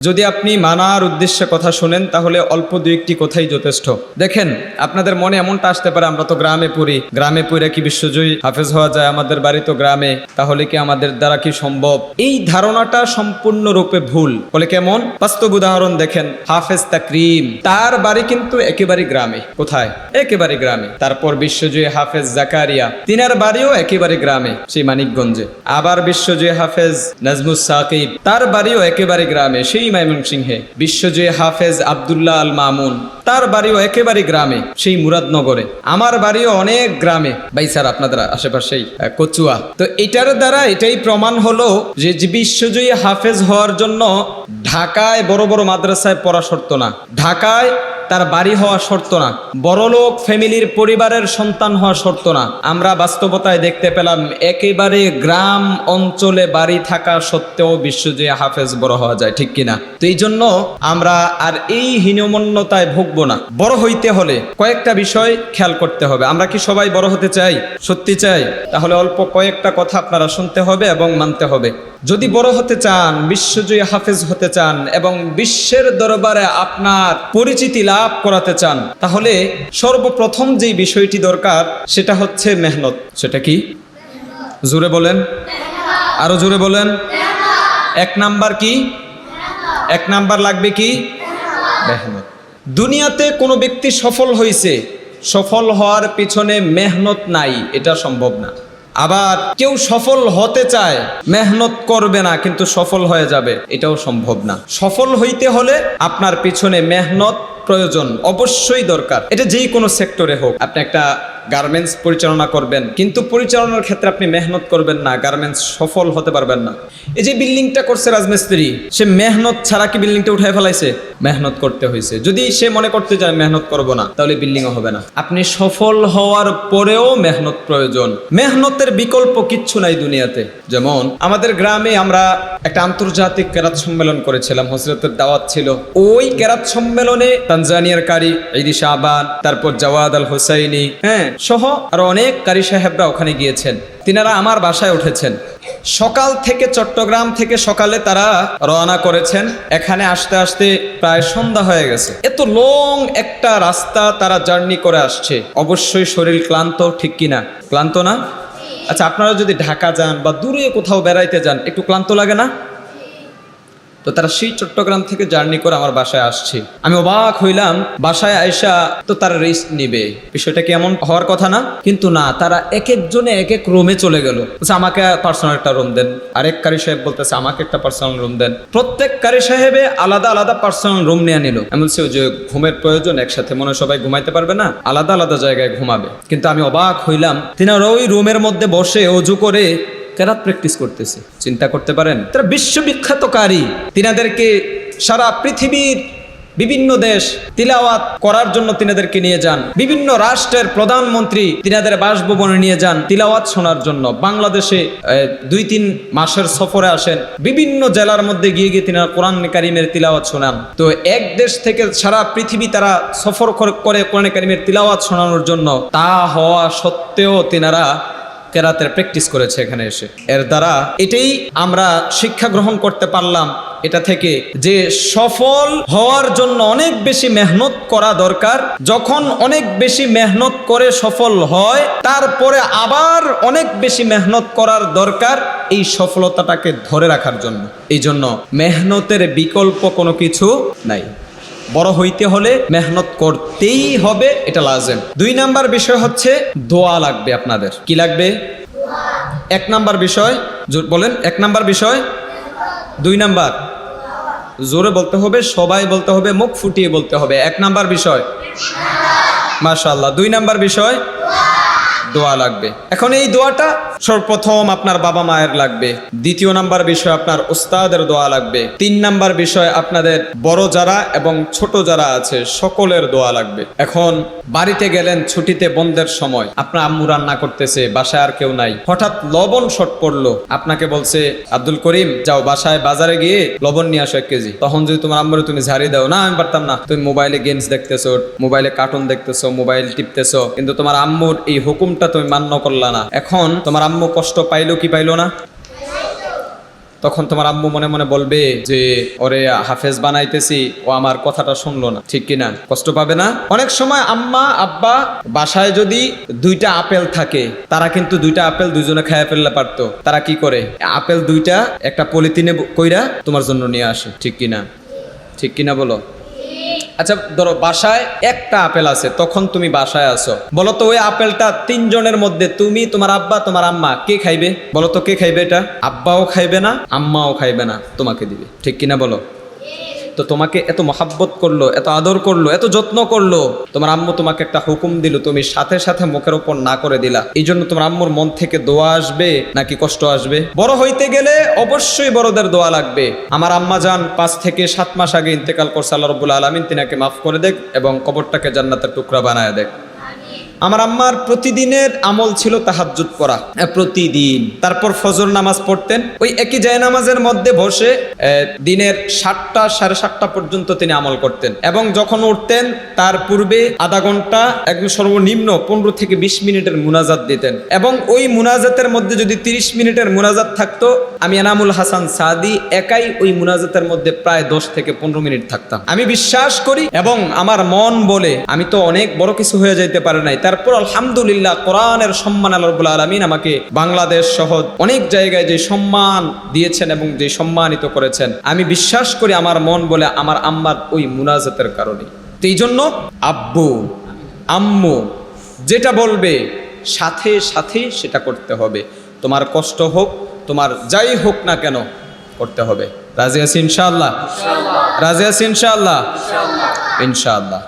যদি আপনি মানার উদ্দেশ্যে কথা শুনেন তাহলে অল্প দুই একটি কথাই যথেষ্ট। দেখেন, আপনাদের মনে এমনটা আসতে পারে আমরা তো গ্রামে পড়ি, গ্রামে পড়ে কি বিশ্বজয়ী হাফেজ হওয়া যায়, আমাদের বাড়ি তো গ্রামে, তাহলে কি আমাদের দ্বারা কি সম্ভব? এই ধারণাটা সম্পূর্ণরূপে ভুল। বলে কেমন? বাস্তব উদাহরণ দেখেন, হাফেজ তাকরিম, তার বাড়ি কিন্তু একেবারে গ্রামে। কোথায়? একেবারে গ্রামে। তারপর বিশ্বজয়ী হাফেজ জাকারিয়া, তিনার বাড়িও একেবারে গ্রামে, সেই মানিকগঞ্জে। আবার বিশ্বজয়ী হাফেজ নাজমুস সাকিব, তার বাড়িও একেবারে গ্রামে, সেই ময়মনসিংহে। বিশ্বজয়ী হাফেজ আব্দুল্লাহ আল মামুন, তার বাড়িও একেবারে গ্রামে, সেই মুরাদনগরে। আমার বাড়িও অনেক গ্রামে, বাইসার আপনাদের আশেপাশেই কচুয়া। তো এটার দ্বারা এটাই প্রমাণ হলো যে বিশ্বজয়ী হাফেজ হওয়ার জন্য ঢাকায় বড় বড় মাদ্রাসায় পড়া শর্ত না, ঢাকায় তার বাড়ি হওয়া শর্ত না, বড়লোক ফ্যামিলির পরিবারের সন্তান হওয়া শর্ত না। আমরা বাস্তবতায় দেখতে পেলাম একেবারে গ্রাম অঞ্চলে বাড়ি থাকা সত্ত্বেও বিশ্বজয়ী হাফেজ বড় হওয়া যায়, ঠিক কিনা? তো এই জন্য আমরা আর এই হীনমন্যতায় ভুগবো না। বড় হইতে হলে কয়েকটা বিষয় খেয়াল করতে হবে। আমরা কি সবাই বড় হতে চাই? সত্যি চাই? তাহলে অল্প কয়েকটা কথা আপনারা শুনতে হবে এবং মানতে হবে। যদি বড় হতে চান, বিশ্বজয়ী হাফেজ হতে চান এবং বিশ্বের দরবারে আপনার পরিচিতি লাভ করাতে চান, তাহলে সর্বপ্রথম যেই বিষয়টি দরকার সেটা হচ্ছে মেহনত। সেটা কি? জোরে বলেন, আরো জোরে বলেন। এক নাম্বার কি? এক নাম্বার লাগবে কি? মেহনত। দুনিয়াতে কোনো ব্যক্তি সফল হয়েছে, সফল হওয়ার পিছনে মেহনত নাই, এটা সম্ভব না। আবার কেউ সফল হতে চায়, মেহনত করবে না কিন্তু সফল হয়ে যাবে, এটাও সম্ভব না। সফল হইতে হলে আপনার পিছনে মেহনত প্রয়োজন, অবশ্যই দরকার। এটা যেই কোনো সেক্টরে হোক। আপনি একটা গার্মেন্টস পরিচালনা করবেন, কিন্তু পরিচালনার ক্ষেত্রে আপনি মেহনত করবেন না, গার্মেন্টস সফল হতে পারবেন না। এই যে বিল্ডিংটা করছে রাজমিস্ত্রি, সে মেহনত ছাড়া কি বিল্ডিংটা উঠায় ফেলাইছে? মেহনত করতে হয়েছে। যদি সে মনে করতে চায় মেহনত করব না, তাহলে বিল্ডিংও হবে না। আপনি সফল হওয়ার পরেও মেহনত প্রয়োজন। মেহনতের বিকল্প কিচ্ছু নাই দুনিয়াতে। যেমন আমাদের গ্রামে আমরা একটা আন্তর্জাতিক কেরাত সম্মেলন করেছিলাম, হযরতের দাওয়াত ছিল। ওই কেরাত সম্মেলনে তানজানিয়ার কারি ঈদি শাবান, তারপর জাওয়াদ আল হোসাইনি, সহ আরো অনেক কারি সাহেবরা ওখানে গিয়েছেন। তিনারা আমার বাসায় উঠেছেন। সকাল থেকে, চট্টগ্রাম থেকে সকালে তারা রওনা করেছেন। এখানে আসতে আসতে প্রায় সন্ধ্যা হয়ে গেছে। এত লং একটা রাস্তা তারা জার্নি করে আসছে, অবশ্যই শরীর ক্লান্ত, ঠিক কিনা? ক্লান্ত না? আচ্ছা, আপনারা যদি ঢাকা যান বা দূরে কোথাও বেড়াইতে যান, একটু ক্লান্ত লাগে না? তো তারা সেই চট্টগ্রাম থেকে জার্নি করে আমার বাসায় আসছে। আমি অবাক হইলাম, বাসায় আইসা তো তারা রেস্ট নিবে, বিষয়টা কি এমন হওয়ার কথা না? কিন্তু না, তারা এক একজনে এক এক রুমে চলে গেল। আমাকে পার্সোনাল একটা রুম দেন, আরেক কারি সাহেব বলতেছে আমাকে একটা পার্সোনাল রুম দেন। প্রত্যেক কারি সাহেবে আলাদা আলাদা পার্সোনাল রুম নিয়ে নিল। এমন বলছে যে ঘুমের প্রয়োজন, একসাথে মনে সবাই ঘুমাইতে পারবে না, আলাদা আলাদা জায়গায় ঘুমাবে। কিন্তু আমি অবাক হইলাম, তিনারা ওই রুমের মধ্যে বসে অজু করে কেরাত প্র্যাকটিস করতেছে। চিন্তা করতে পারেন? তারা বিশ্ববিখ্যাত কারি। তিনাদেরকে সারা পৃথিবীর বিভিন্ন দেশ তিলাওয়াত করার জন্য তিনাদেরকে নিয়ে যান। বিভিন্ন রাষ্ট্রের প্রধানমন্ত্রী তিনাদের বাসভবনে নিয়ে যান তিলাওয়াত শোনার জন্য। বাংলাদেশে 2-3 মাসের সফরে আসেন। বিভিন্ন জেলার মধ্যে গিয়ে গিয়ে তিনারা কোরআন কারিমের তিলাওয়াত শোনান। তো এক দেশ থেকে সারা পৃথিবী তারা সফর করে কোরআন কারিমের তিলাওয়াত শোনানোর জন্য। তা হওয়া সত্ত্বেও তিনারা কেরাতের প্র্যাকটিস করেছে এখানে এসে। এর দ্বারা এটাই আমরা শিক্ষা গ্রহণ করতে পারলাম এটা থেকে, যে সফল হওয়ার জন্য অনেক বেশি মেহনত করা দরকার। যখন অনেক বেশি মেহনত করে সফল হয়, তারপরে আবার অনেক বেশি মেহনত করার দরকার এই সফলতাটাকে ধরে রাখার জন্য। এই জন্য মেহনতের বিকল্প কোনো কিছু নাই। বড় হইতে হলে মেহনত করতেই হবে, এটা লাজেম। 2 নাম্বার বিষয় হচ্ছে দোয়া লাগবে আপনাদের। কি লাগবে? 1 নাম্বার বিষয় বলেন, 1 নাম্বার বিষয়। 2 নাম্বার জোরে বলতে হবে, সবাই বলতে হবে, মুখ ফুটিয়ে বলতে হবে। 1 নাম্বার বিষয় মাশাআল্লাহ। 2 নাম্বার বিষয় দোয়া লাগবে। এখন এই দোয়াটা সর্বপ্রথম আপনার বাবা মায়ের লাগবে। 2 নাম্বার বিষয় আপনার উস্তাদের দোয়া লাগবে। 3 নাম্বার বিষয় আপনাদের বড় যারা এবং ছোট যারা আছে সকলের দোয়া লাগবে। এখন বাড়িতে গেলেন ছুটিতে, বন্ধের সময়, আপনার আম্মু রান্না করতেছে, বাসায় আর কেউ নাই, হঠাৎ লবণ শর্ট পড়লো। আপনাকে বলছে আব্দুল করিম যাও বাসায় বাজারে গিয়ে লবণ নিয়ে আসো 1 কেজি। তখন যদি তোমার আম্মুরে তুমি ঝাড়ি দাও, না আমি পারতাম না, তুমি মোবাইলে গেমস দেখতেছো, মোবাইলে কার্টুন দেখতেছো, মোবাইল টিপতেছো, কিন্তু তোমার আম্মুর এই হুকুমটা তুমি মান্য করলা না। এখন তোমার আম্মু কষ্ট পাইলো কি পাইলো না? তখন তোমার আম্মু মনে মনে বলবে যে ওরে হাফেজ বানাইতেছি, ও আমার কথাটা শুনলো না, ঠিক কিনা? কষ্ট পাবে না? অনেক সময় আম্মা আব্বা বাসায় যদি 2টা আপেল থাকে, তারা কিন্তু 2টা আপেল দুজনে খেয়ে ফেললে পারতো। তারা কি করে, আপেল 2টা একটা পলিথিনে কইরা তোমার জন্য নিয়ে আসে, ঠিক কিনা? ঠিক কিনা বলো? আচ্ছা ধরো বাসায় একটা আপেল আছে, তখন তুমি বাসায় আসো, বলো তো ওই আপেলটা 3 জনের মধ্যে তুমি, তোমার আব্বা, তোমার আম্মা, কে খাইবে? বলো তো কে খাইবে? এটা আব্বাও খাইবে না, আম্মাও খাইবে না, তোমাকে দিবে, ঠিক কিনা বলো? তো তোমাকে এত মহাব্বত করলো, এত আদর করলো, এত যত্ন করলো, তোমার আম্মু তোমাকে একটা হুকুম দিল, তুমি সাথে সাথে মুখের উপর না করে দিলা। এই জন্য তোমার আম্মুর মন থেকে দোয়া আসবে নাকি কষ্ট আসবে? বড় হইতে গেলে অবশ্যই বড়দের দোয়া লাগবে। আমার আম্মা জান 5 থেকে 7 মাস আগে ইন্তেকাল করছে, আল্লাহ রাব্বুল আলামিন তিনাকে মাফ করে দেখ এবং কবরটাকে জান্নাতের টুকরা বানায় দেখ। আমার আম্মার প্রতিদিনের আমল ছিল তাহাজ্জুদ পড়া, প্রতিদিন। তারপর ফজর নামাজ পড়তেন, ওই একই জায়নামাজের মধ্যে বসে দিনের 7টা 7:30 পর্যন্ত তিনি আমল করতেন। এবং যখন উঠতেন তার পূর্বে আধা ঘন্টা, একদম সর্বনিম্ন 15 থেকে 20 মিনিটের মুনাজাত দিতেন। এবং ওই মুনাজাতের মধ্যে যদি 30 মিনিটের মুনাজাত থাকতো, আমি এনামুল হাসান সাদি একাই ওই মুনাজাতের মধ্যে প্রায় 10 থেকে 15 মিনিট থাকতাম। আমি বিশ্বাস করি এবং আমার মন বলে আমি তো অনেক বড় কিছু হয়ে যাইতে পারে নাই, তারপর আলহামদুলিল্লাহ কোরআনের সম্মান আল্লাহ রাব্বুল আলামিন আমাকে বাংলাদেশ সহ অনেক জায়গায় যে সম্মান দিয়েছেন এবং যে সম্মানিত করেছেন, আমি বিশ্বাস করি আমার মন বলে আমার আম্মার ওই মুনাজাতের কারণে। তো এই জন্য আব্বু আম্মু যেটা বলবে সাথে সাথে সেটা করতে হবে। তোমার কষ্ট হোক, তোমার যাই হোক না কেন করতে হবে। রাজি আছি ইনশাআল্লাহ? রাজি আছি ইনশাআল্লাহ? ইনশাআল্লাহ।